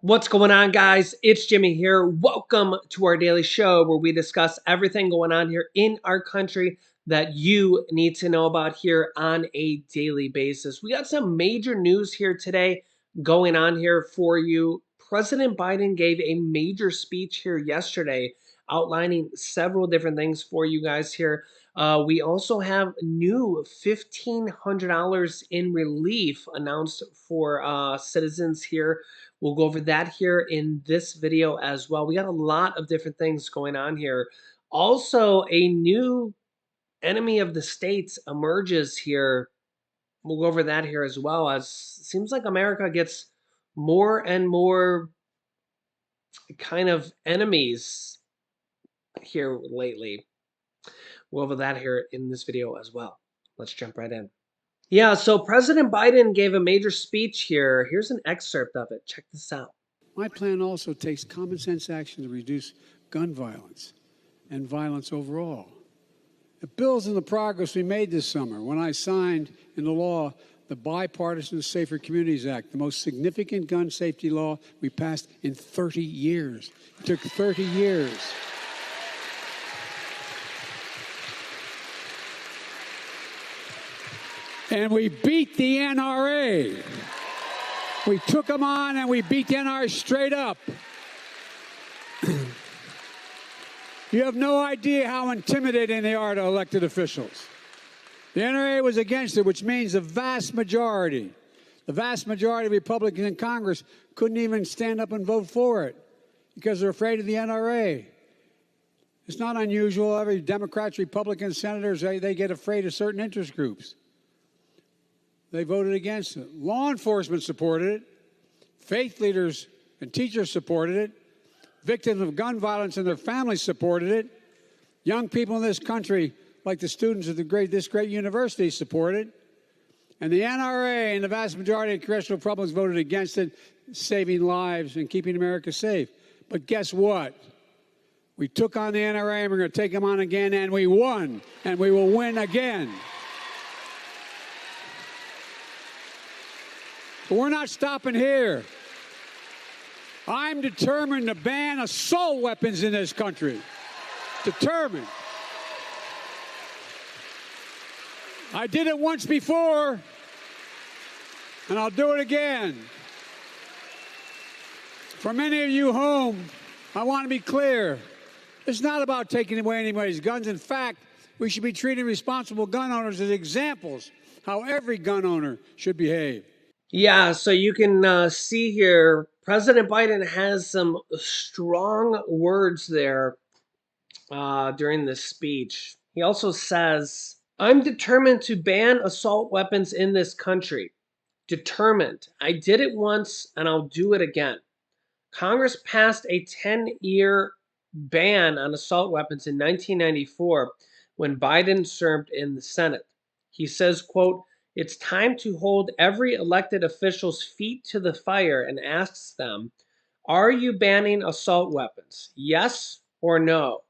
What's going on, guys? It's Jimmy here. Welcome to our daily show where we discuss everything going on here in our country that you need to know about here on a daily basis. We got some major news here today going on here for you. President Biden gave a major speech here yesterday outlining several different things for you guys here. We also have new $1,500 in relief announced for citizens here. We'll go over that here in this video as well. We got a lot of different things going on here. Also, a new enemy of the states emerges here. We'll go over that here as well, as it seems like America gets more and more kind of enemies here lately. We'll go over that here in this video as well. Let's jump right in. Yeah, so President Biden gave a major speech here. Here's an excerpt of it. Check this out. My plan also takes common sense action to reduce gun violence and violence overall. It builds on the progress we made this summer when I signed into law the Bipartisan Safer Communities Act, the most significant gun safety law we passed in 30 years. It took 30 years. And we beat the NRA. We took them on and we beat the NRA straight up. You have no idea how intimidating they are to elected officials. The NRA was against it, which means the vast majority of Republicans in Congress couldn't even stand up and vote for it because they're afraid of the NRA. It's not unusual. Every Democrats, Republicans, senators, they get afraid of certain interest groups. They voted against it. Law enforcement supported it. Faith leaders and teachers supported it. Victims of gun violence and their families supported it. Young people in this country, like the students of this great university, supported it. And the NRA and the vast majority of congressional Republicans voted against it, saving lives and keeping America safe. But guess what? We took on the NRA and we're going to take them on again, and we won, and we will win again. But we're not stopping here. I'm determined to ban assault weapons in this country. Determined. I did it once before, and I'll do it again. For many of you home, I want to be clear. It's not about taking away anybody's guns. In fact, we should be treating responsible gun owners as examples how every gun owner should behave. Yeah, so you can see here, President Biden has some strong words there during this speech. He also says, I'm determined to ban assault weapons in this country. Determined. I did it once and I'll do it again. Congress passed a 10-year ban on assault weapons in 1994 when Biden served in the Senate. He says, quote, it's time to hold every elected official's feet to the fire and asks them, are you banning assault weapons? Yes or no?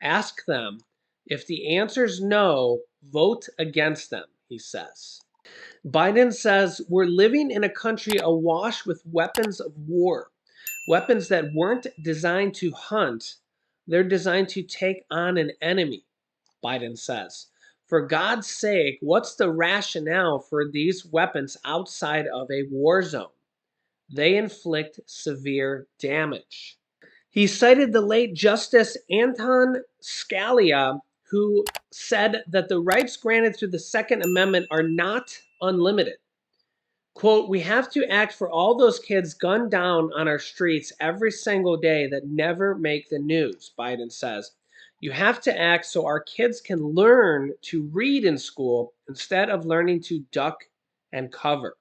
Ask them. If the answer's no, vote against them, he says. Biden says we're living in a country awash with weapons of war. Weapons that weren't designed to hunt, they're designed to take on an enemy, Biden says. For God's sake, what's the rationale for these weapons outside of a war zone? They inflict severe damage. He cited the late Justice Anton Scalia, who said that the rights granted through the Second Amendment are not unlimited. Quote, we have to act for all those kids gunned down on our streets every single day that never make the news, Biden says. You have to act so our kids can learn to read in school instead of learning to duck and cover.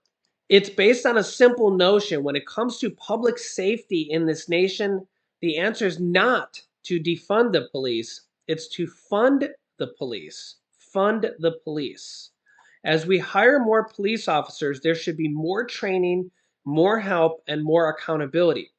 It's based on a simple notion. When it comes to public safety in this nation, the answer is not to defund the police. It's to fund the police. Fund the police. As we hire more police officers, there should be more training, more help, and more accountability.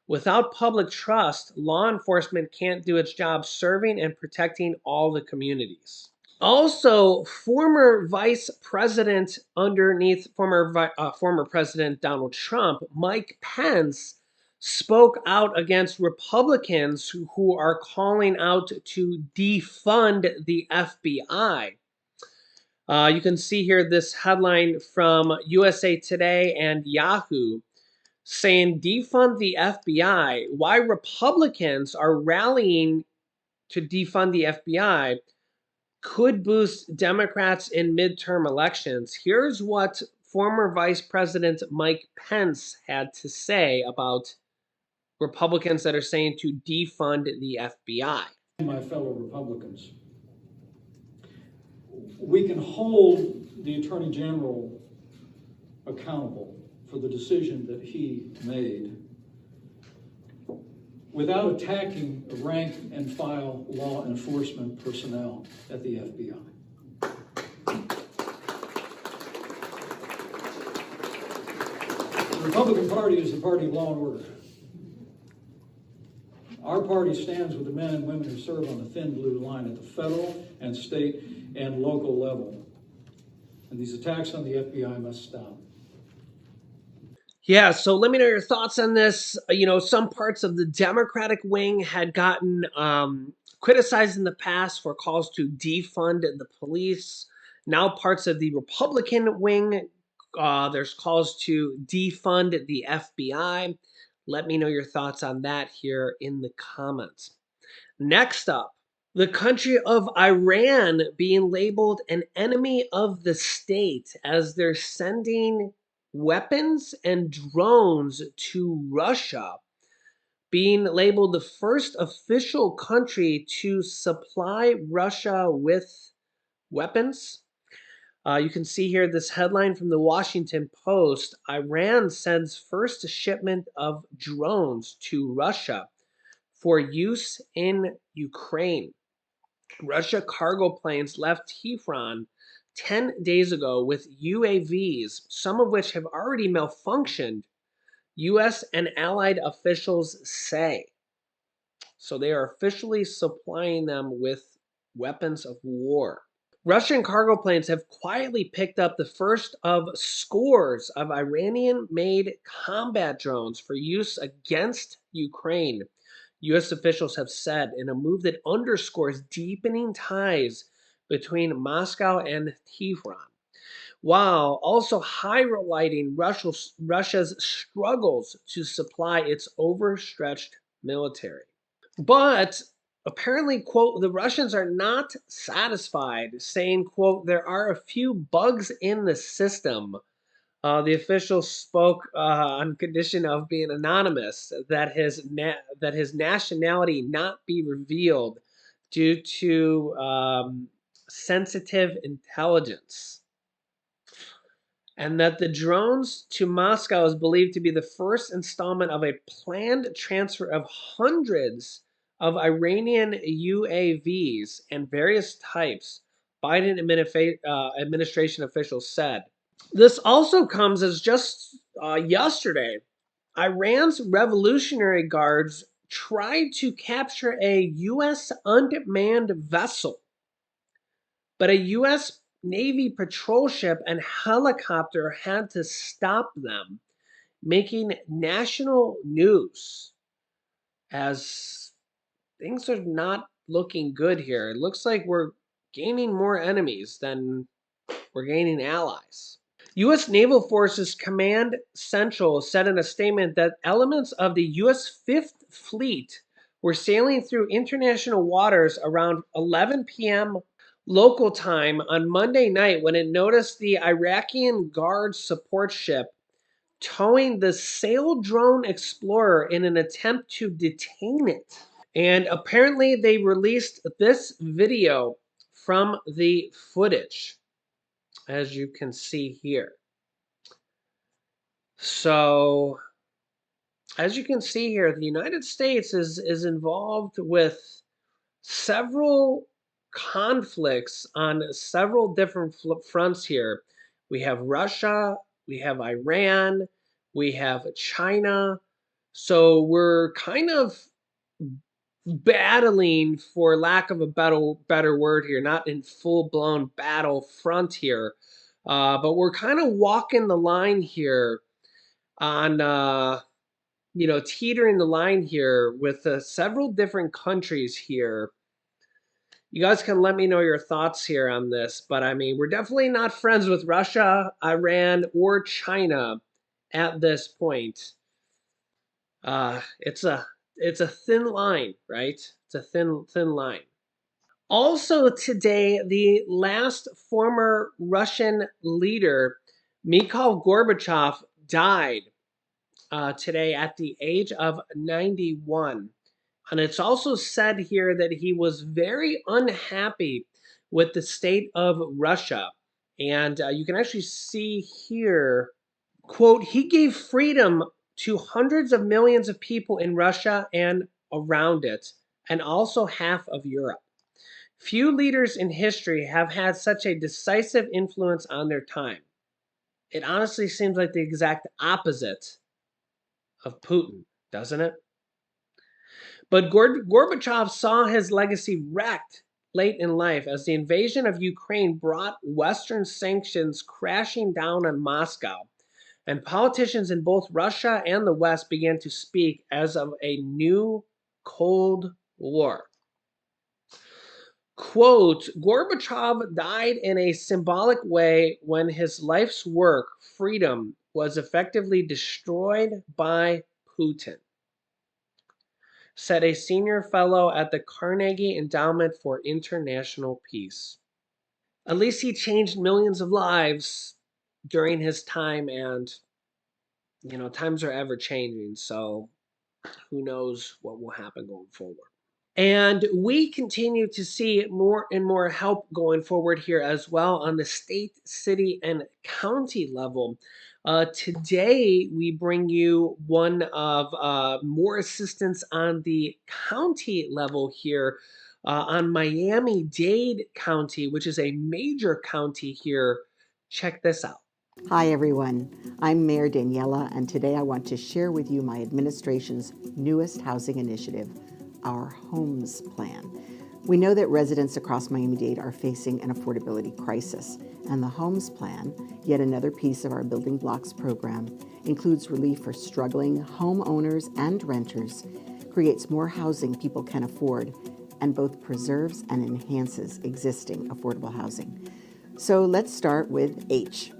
Without public trust, law enforcement can't do its job serving and protecting all the communities. Also, former Vice President underneath former President Donald Trump, Mike Pence, spoke out against Republicans who are calling out to defund the FBI. You can see here this headline from USA Today and Yahoo saying defund the FBI, why Republicans are rallying to defund the FBI could boost Democrats in midterm elections. Here's what former Vice President Mike Pence had to say about Republicans that are saying to defund the FBI. My fellow Republicans, we can hold the Attorney General accountable for the decision that he made without attacking rank and file law enforcement personnel at the FBI. The Republican Party is the party of law and order. Our party stands with the men and women who serve on the thin blue line at the federal and state and local level. And these attacks on the FBI must stop. Yeah, so let me know your thoughts on this. Some parts of the Democratic wing had gotten criticized in the past for calls to defund the police. Now parts of the Republican wing, there's calls to defund the FBI. Let me know your thoughts on that here in the comments. Next up, the country of Iran being labeled an enemy of the state as they're sending weapons and drones to Russia, being labeled the first official country to supply Russia with weapons. You can see here this headline from the Washington Post. Iran sends first shipment of drones to Russia for use in Ukraine. Russia cargo planes left Tehran 10 days ago with UAVs, some of which have already malfunctioned, U.S. and allied officials say. So they are officially supplying them with weapons of war. Russian cargo planes have quietly picked up the first of scores of Iranian-made combat drones for use against Ukraine, U.S. officials have said, in a move that underscores deepening ties between Moscow and Tehran, while also highlighting Russia's struggles to supply its overstretched military. But apparently, quote, the Russians are not satisfied, saying, quote, there are a few bugs in the system. The official spoke on condition of being anonymous, that his nationality not be revealed due to sensitive intelligence, and that the drones to Moscow is believed to be the first installment of a planned transfer of hundreds of Iranian UAVs and various types, Biden administration officials said. This also comes as just yesterday, Iran's Revolutionary Guards tried to capture a U.S. unmanned vessel, but a U.S. Navy patrol ship and helicopter had to stop them, making national news as things are not looking good here. It looks like we're gaining more enemies than we're gaining allies. U.S. Naval Forces Command Central said in a statement that elements of the U.S. Fifth Fleet were sailing through international waters around 11 p.m. local time on Monday night when it noticed the Iraqi Guards support ship towing the Sail Drone Explorer in an attempt to detain it. And apparently they released this video from the footage, as you can see here. So, as you can see here, the United States is involved with several conflicts on several different fronts here. We have Russia, we have Iran, we have China. So we're kind of battling, for lack of a better word here, not in full-blown battle front here, but we're kind of walking the line here on teetering the line here with several different countries here. You guys can let me know your thoughts here on this, but I mean, we're definitely not friends with Russia, Iran, or China at this point. It's a thin line, right? It's a thin line. Also today, the last former Russian leader, Mikhail Gorbachev, died today at the age of 91. And it's also said here that he was very unhappy with the state of Russia. And you can actually see here, quote, he gave freedom to hundreds of millions of people in Russia and around it, and also half of Europe. Few leaders in history have had such a decisive influence on their time. It honestly seems like the exact opposite of Putin, doesn't it? But Gorbachev saw his legacy wrecked late in life as the invasion of Ukraine brought Western sanctions crashing down on Moscow, and politicians in both Russia and the West began to speak as of a new Cold War. Quote, Gorbachev died in a symbolic way when his life's work, freedom, was effectively destroyed by Putin, said a senior fellow at the Carnegie Endowment for International Peace. At least he changed millions of lives during his time, and, times are ever changing, so who knows what will happen going forward. And we continue to see more and more help going forward here as well on the state, city, and county level. Today, we bring you one of more assistance on the county level here on Miami-Dade County, which is a major county here. Check this out. Hi everyone, I'm Mayor Daniela, and today I want to share with you my administration's newest housing initiative, our Homes Plan. We know that residents across Miami-Dade are facing an affordability crisis, and the Homes Plan, yet another piece of our Building Blocks program, includes relief for struggling homeowners and renters, creates more housing people can afford, and both preserves and enhances existing affordable housing. So let's start with H.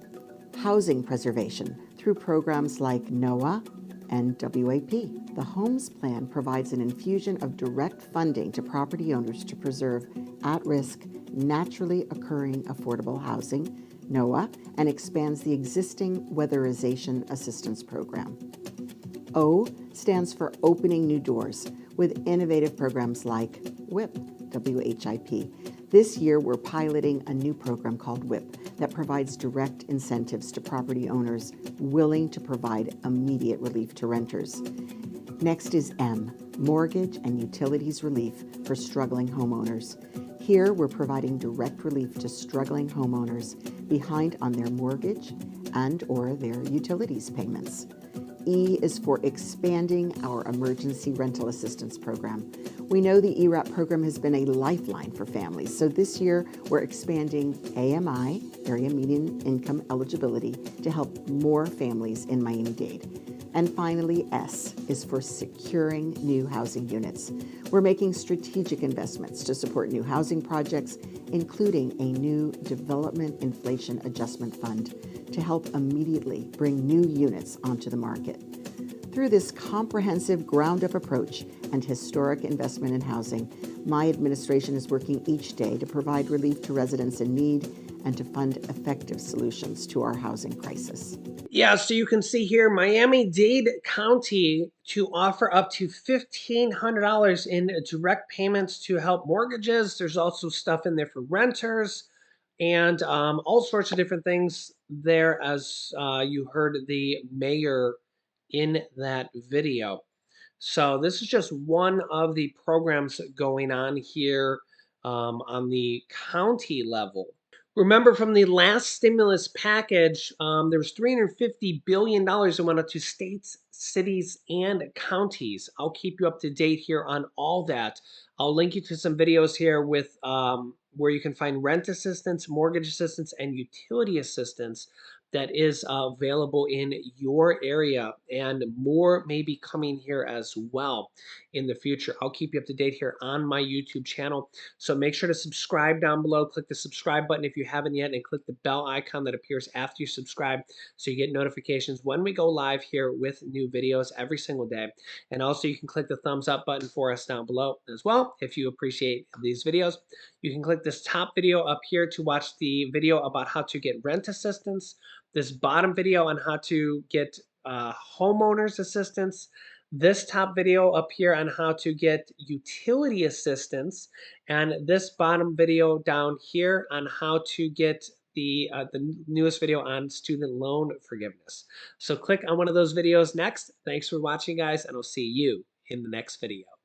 Housing preservation through programs like NOAA and WAP. The Homes Plan provides an infusion of direct funding to property owners to preserve at-risk, naturally occurring affordable housing, NOAA, and expands the existing Weatherization Assistance Program. O stands for Opening New Doors with innovative programs like WHIP, W-H-I-P. This year, we're piloting a new program called WHIP that provides direct incentives to property owners willing to provide immediate relief to renters. Next is M, Mortgage and Utilities Relief for struggling homeowners. Here, we're providing direct relief to struggling homeowners behind on their mortgage and or their utilities payments. E is for expanding our Emergency Rental Assistance Program. We know the ERAP program has been a lifeline for families, so this year we're expanding AMI, Area Median Income Eligibility, to help more families in Miami-Dade. And finally, S is for securing new housing units. We're making strategic investments to support new housing projects, including a new Development Inflation Adjustment Fund to help immediately bring new units onto the market. Through this comprehensive ground-up approach and historic investment in housing, my administration is working each day to provide relief to residents in need and to fund effective solutions to our housing crisis. Yeah, so you can see here, Miami-Dade County to offer up to $1,500 in direct payments to help mortgages. There's also stuff in there for renters and all sorts of different things there, as you heard the mayor in that video. So this is just one of the programs going on here on the county level. Remember from the last stimulus package, there was $350 billion that went out to states, cities, and counties. I'll keep you up to date here on all that. I'll link you to some videos here with where you can find rent assistance, mortgage assistance, and utility assistance. that is available in your area, and more may be coming here as well in the future. I'll keep you up to date here on my YouTube channel. So make sure to subscribe down below. Click the subscribe button if you haven't yet, and click the bell icon that appears after you subscribe so you get notifications when we go live here with new videos every single day. And also you can click the thumbs up button for us down below as well if you appreciate these videos. You can click this top video up here to watch the video about how to get rent assistance, this bottom video on how to get homeowners assistance, this top video up here on how to get utility assistance, and this bottom video down here on how to get the newest video on student loan forgiveness. So click on one of those videos next. Thanks for watching, guys, and I'll see you in the next video.